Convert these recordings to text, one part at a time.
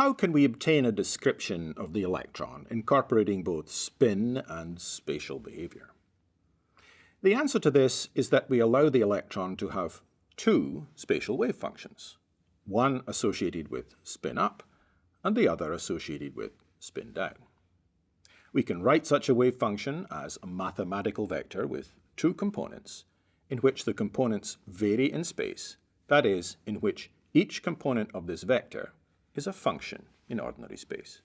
how can we obtain a description of the electron incorporating both spin and spatial behavior? The answer to this is that we allow the electron to have two spatial wave functions, one associated with spin up and the other associated with spin down. We can write such a wave function as a mathematical vector with two components, in which the components vary in space, that is, in which each component of this vector is a function in ordinary space.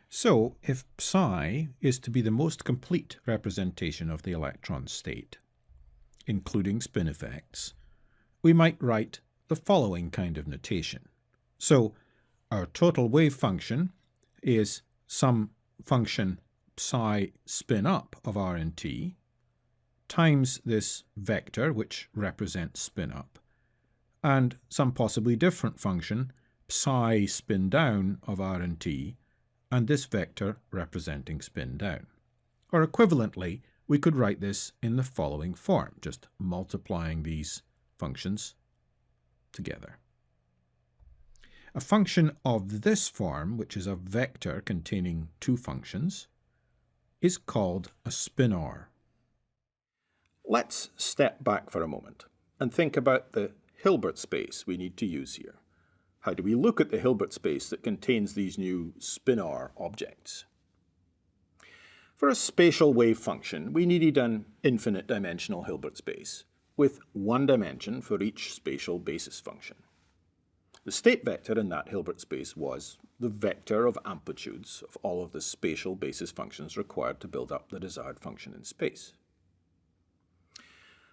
So, if psi is to be the most complete representation of the electron state, including spin effects, we might write the following kind of notation. So, our total wave function is some function psi spin up of r and t times this vector, which represents spin up, and some possibly different function psi spin down of r and t, and this vector representing spin down. Or equivalently, we could write this in the following form, just multiplying these functions together. A function of this form, which is a vector containing two functions, is called a spinor. Let's step back for a moment and think about the Hilbert space we need to use here. How do we look at the Hilbert space that contains these new spinor objects? For a spatial wave function, we needed an infinite dimensional Hilbert space, with one dimension for each spatial basis function. The state vector in that Hilbert space was the vector of amplitudes of all of the spatial basis functions required to build up the desired function in space.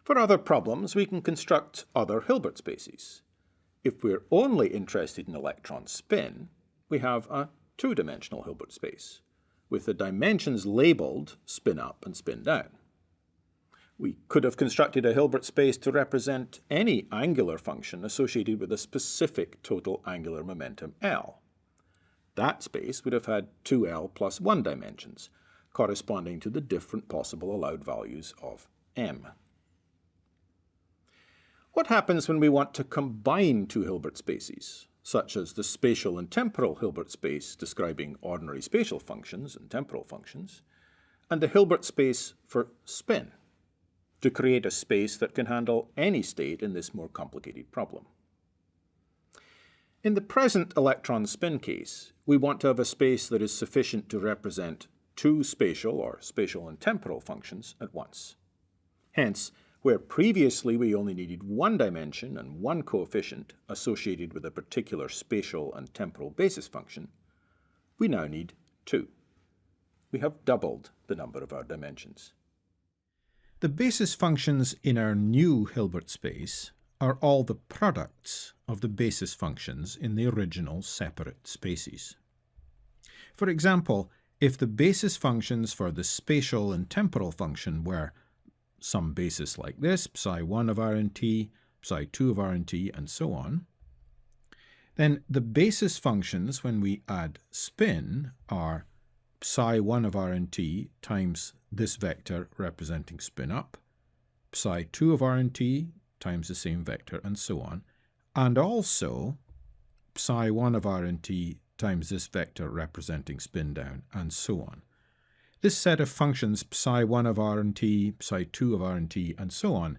For other problems, we can construct other Hilbert spaces. If we're only interested in electron spin, we have a two-dimensional Hilbert space, with the dimensions labeled spin up and spin down. We could have constructed a Hilbert space to represent any angular function associated with a specific total angular momentum L. That space would have had 2L plus 1 dimensions, corresponding to the different possible allowed values of M. What happens when we want to combine two Hilbert spaces, such as the spatial and temporal Hilbert space describing ordinary spatial functions and temporal functions, and the Hilbert space for spin, to create a space that can handle any state in this more complicated problem? In the present electron spin case, we want to have a space that is sufficient to represent two spatial or spatial and temporal functions at once. Hence, where previously we only needed one dimension and one coefficient associated with a particular spatial and temporal basis function, we now need two. We have doubled the number of our dimensions. The basis functions in our new Hilbert space are all the products of the basis functions in the original separate spaces. For example, if the basis functions for the spatial and temporal function were some basis like this, psi1 of r and t, psi2 of r and t, and so on, then the basis functions when we add spin are psi1 of r and t times this vector representing spin up, psi2 of r and t times the same vector, and so on, and also psi1 of r and t times this vector representing spin down, and so on. This set of functions, psi1 of r and t, psi2 of r and t, and so on,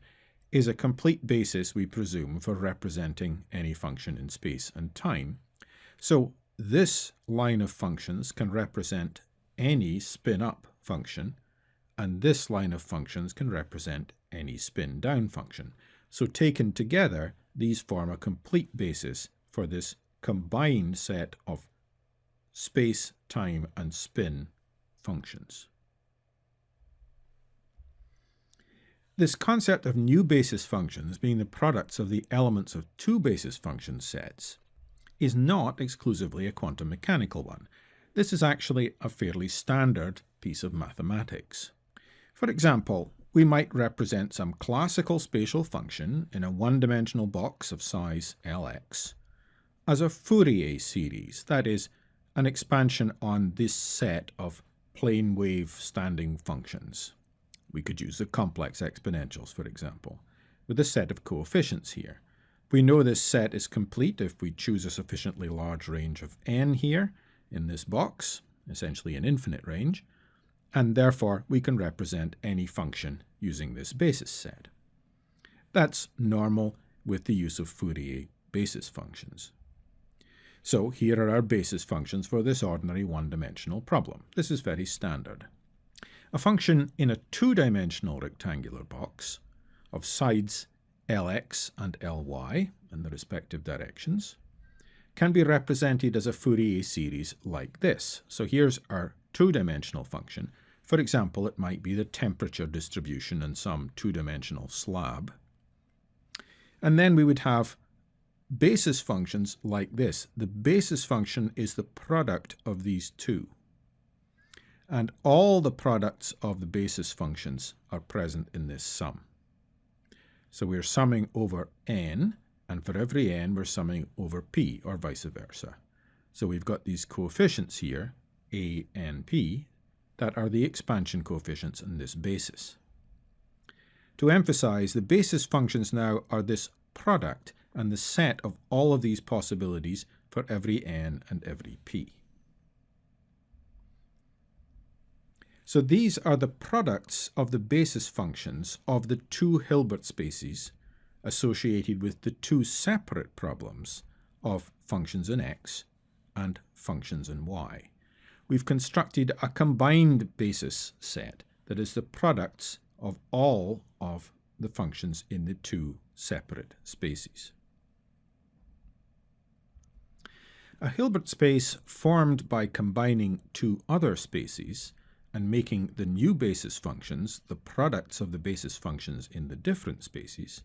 is a complete basis, we presume, for representing any function in space and time. So this line of functions can represent any spin-up function, and this line of functions can represent any spin-down function. So taken together, these form a complete basis for this combined set of space, time, and spin functions. This concept of new basis functions being the products of the elements of two basis function sets is not exclusively a quantum mechanical one. This is actually a fairly standard piece of mathematics. For example, we might represent some classical spatial function in a one-dimensional box of size Lx as a Fourier series, that is, an expansion on this set of plane wave standing functions. We could use the complex exponentials, for example, with a set of coefficients here. We know this set is complete if we choose a sufficiently large range of n here in this box, essentially an infinite range, and therefore we can represent any function using this basis set. That's normal with the use of Fourier basis functions. So here are our basis functions for this ordinary one-dimensional problem. This is very standard. A function in a two-dimensional rectangular box of sides Lx and Ly in the respective directions can be represented as a Fourier series like this. So here's our two-dimensional function. For example, it might be the temperature distribution in some two-dimensional slab. And then we would have basis functions like this. The basis function is the product of these two. And all the products of the basis functions are present in this sum. So we're summing over n, and for every n we're summing over p, or vice versa. So we've got these coefficients here, a and p, that are the expansion coefficients in this basis. To emphasize, the basis functions now are this product and the set of all of these possibilities for every n and every p. So these are the products of the basis functions of the two Hilbert spaces associated with the two separate problems of functions in x and functions in y. We've constructed a combined basis set that is the products of all of the functions in the two separate spaces. A Hilbert space formed by combining two other spaces and making the new basis functions the products of the basis functions in the different spaces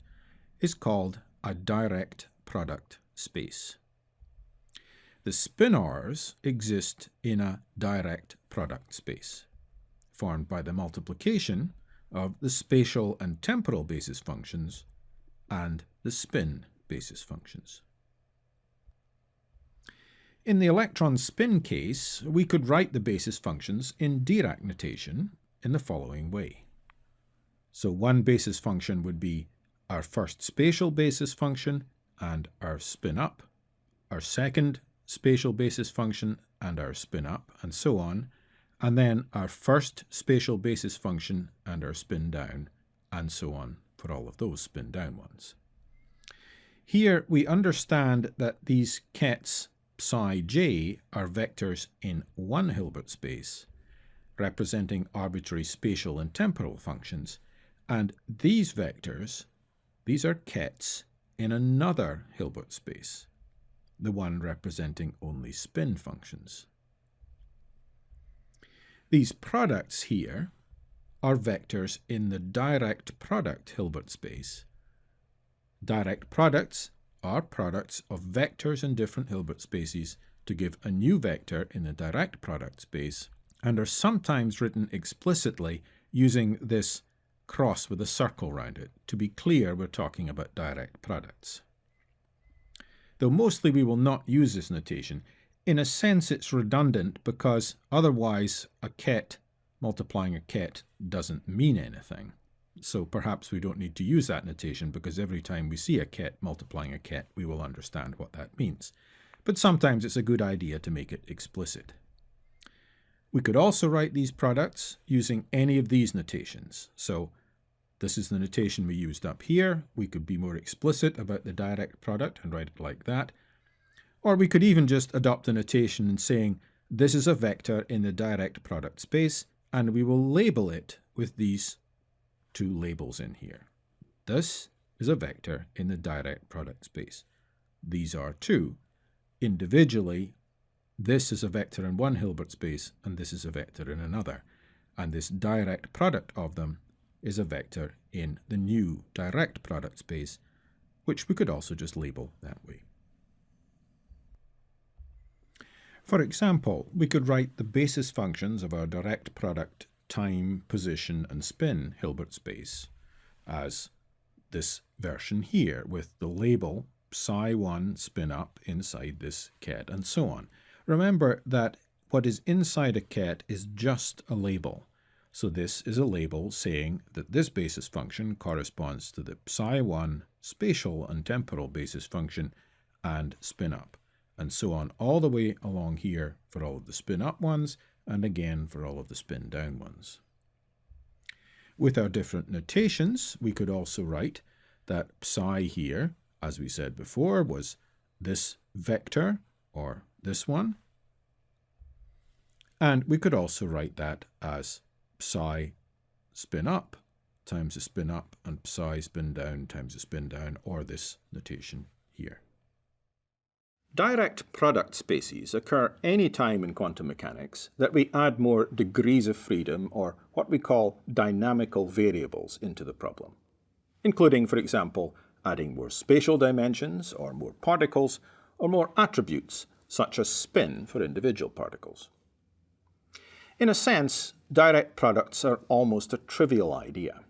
is called a direct product space. The spinors exist in a direct product space, formed by the multiplication of the spatial and temporal basis functions and the spin basis functions. In the electron spin case, we could write the basis functions in Dirac notation in the following way. So one basis function would be our first spatial basis function and our spin up, our second spatial basis function and our spin up, and so on, and then our first spatial basis function and our spin down, and so on for all of those spin down ones. Here we understand that these kets psi j are vectors in one Hilbert space, representing arbitrary spatial and temporal functions, and these vectors, these are kets in another Hilbert space, the one representing only spin functions. These products here are vectors in the direct product Hilbert space. Direct products are products of vectors in different Hilbert spaces to give a new vector in the direct product space, and are sometimes written explicitly using this cross with a circle around it. To be clear, we're talking about direct products. Though mostly we will not use this notation, in a sense it's redundant because otherwise a ket multiplying a ket doesn't mean anything. So perhaps we don't need to use that notation because every time we see a ket multiplying a ket, we will understand what that means. But sometimes it's a good idea to make it explicit. We could also write these products using any of these notations. So this is the notation we used up here. We could be more explicit about the direct product and write it like that. Or we could even just adopt the notation and saying this is a vector in the direct product space, and we will label it with these two labels in here. This is a vector in the direct product space. These are two. Individually, this is a vector in one Hilbert space, and this is a vector in another. And this direct product of them is a vector in the new direct product space, which we could also just label that way. For example, we could write the basis functions of our direct product time, position, and spin Hilbert space as this version here, with the label psi1 spin up inside this ket, and so on. Remember that what is inside a ket is just a label. So this is a label saying that this basis function corresponds to the psi1 spatial and temporal basis function and spin up, and so on all the way along here for all of the spin up ones, and again for all of the spin down ones. With our different notations, we could also write that psi here, as we said before, was this vector, or this one. And we could also write that as psi spin up times a spin up, and psi spin down times a spin down, or this notation here. Direct product spaces occur any time in quantum mechanics that we add more degrees of freedom, or what we call dynamical variables, into the problem, including, for example, adding more spatial dimensions, or more particles, or more attributes, such as spin for individual particles. In a sense, direct products are almost a trivial idea,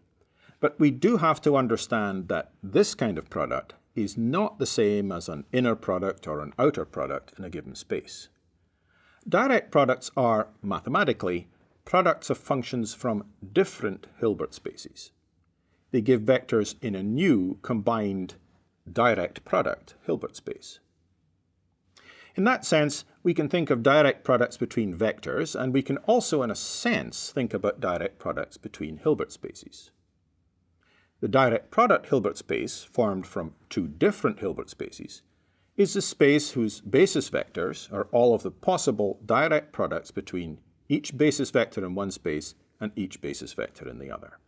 but we do have to understand that this kind of product is not the same as an inner product or an outer product in a given space. Direct products are, mathematically, products of functions from different Hilbert spaces. They give vectors in a new combined direct product Hilbert space. In that sense, we can think of direct products between vectors, and we can also, in a sense, think about direct products between Hilbert spaces. The direct product Hilbert space, formed from two different Hilbert spaces, is the space whose basis vectors are all of the possible direct products between each basis vector in one space and each basis vector in the other.